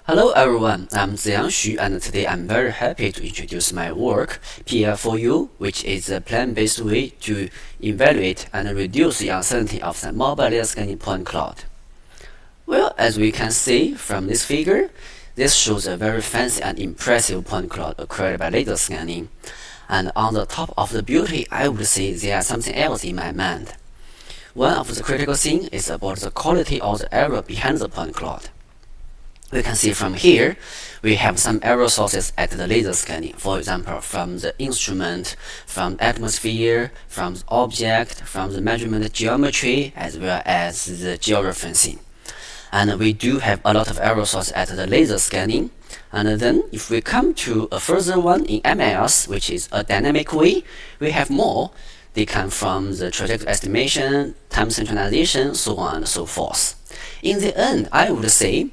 Hello everyone, I'm Ziyang Xu, and today I'm very happy to introduce my work, PL4U, which is a plan-based way to evaluate and reduce the uncertainty of the mobile laser scanning point cloud. Well, as we can see from this figure, this shows a very fancy and impressive point cloud acquired by laser scanning. And on the top of the beauty, I would say there's something else in my mind. One of the critical things is about the quality of the error behind the point cloud. We can see from here, we have some error sources at the laser scanning. For example, from the instrument, from the atmosphere, from the object, from the measurement geometry, as well as the georeferencing. And we do have a lot of error sources at the laser scanning. And then if we come to a further one in MLS, which is a dynamic way, we have more. They come from the trajectory estimation, time synchronization, so on and so forth. In the end, I would say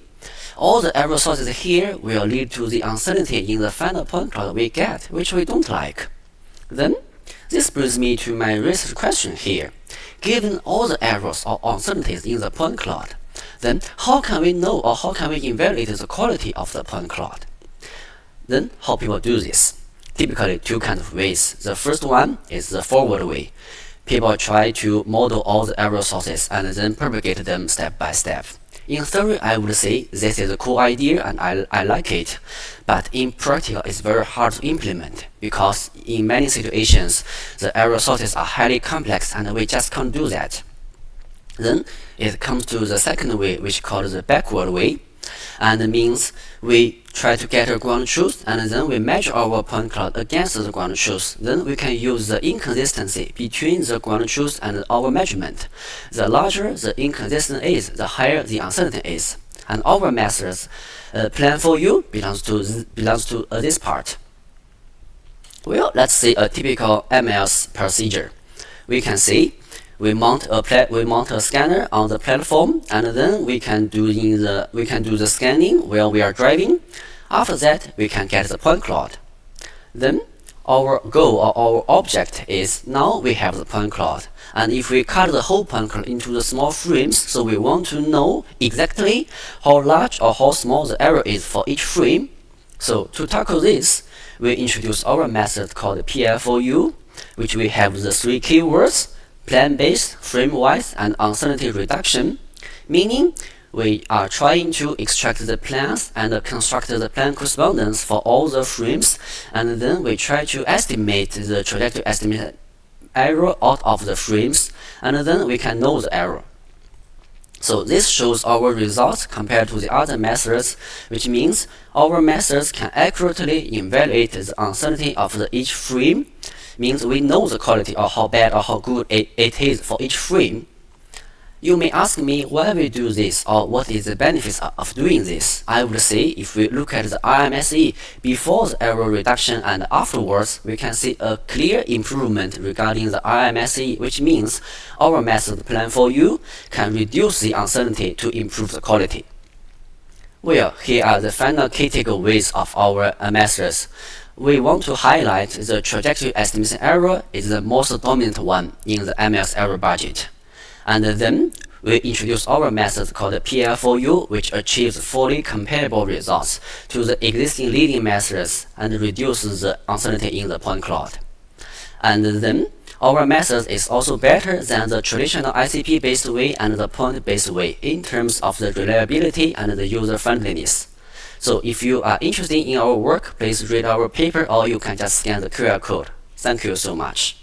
all the error sources here will lead to the uncertainty in the final point cloud we get, which we don't like. Then, this brings me to my research question here. Given all the errors or uncertainties in the point cloud, then how can we know or how can we evaluate the quality of the point cloud? Then, how people do this? Typically, two kinds of ways. The first one is the forward way. People try to model all the error sources and then propagate them step by step. In theory, I would say this is a cool idea and I like it, but in practice it's very hard to implement because in many situations the error sources are highly complex and we just can't do that. Then it comes to the second way, which is called the backward way, and it means we try to get a ground truth and then we measure our point cloud against the ground truth. Then we can use the inconsistency between the ground truth and our measurement. The larger the inconsistency is, the higher the uncertainty is. And our methods, Plan4U belongs to this part. Well, let's see a typical MLS procedure. We can see we mount a scanner on the platform, and then we can do the scanning while we are driving. After that, we can get the point cloud. Then our goal or our object is now we have the point cloud, and if we cut the whole point cloud into the small frames, so we want to know exactly how large or how small the error is for each frame. So to tackle this, we introduce our method called PL4U, which we have the three keywords: plan-based, frame-wise, and uncertainty reduction, meaning we are trying to extract the plans and construct the plan correspondence for all the frames, and then we try to estimate the trajectory estimate error out of the frames, and then we can know the error. So this shows our results compared to the other methods, which means our methods can accurately evaluate the uncertainty of each frame, means we know the quality or how bad or how good it is for each frame. You may ask me why we do this or what is the benefits of doing this. I would say if we look at the IMSE before the error reduction and afterwards, we can see a clear improvement regarding the IMSE, which means our method Plan4U can reduce the uncertainty to improve the quality. Well, here are the final key takeaways of our methods. We want to highlight the trajectory estimation error is the most dominant one in the MLS error budget. And then we introduce our method called PL4U, which achieves fully comparable results to the existing leading methods and reduces the uncertainty in the point cloud. And then our method is also better than the traditional ICP-based way and the point-based way in terms of the reliability and the user-friendliness. So if you are interested in our work, please read our paper or you can just scan the QR code. Thank you so much.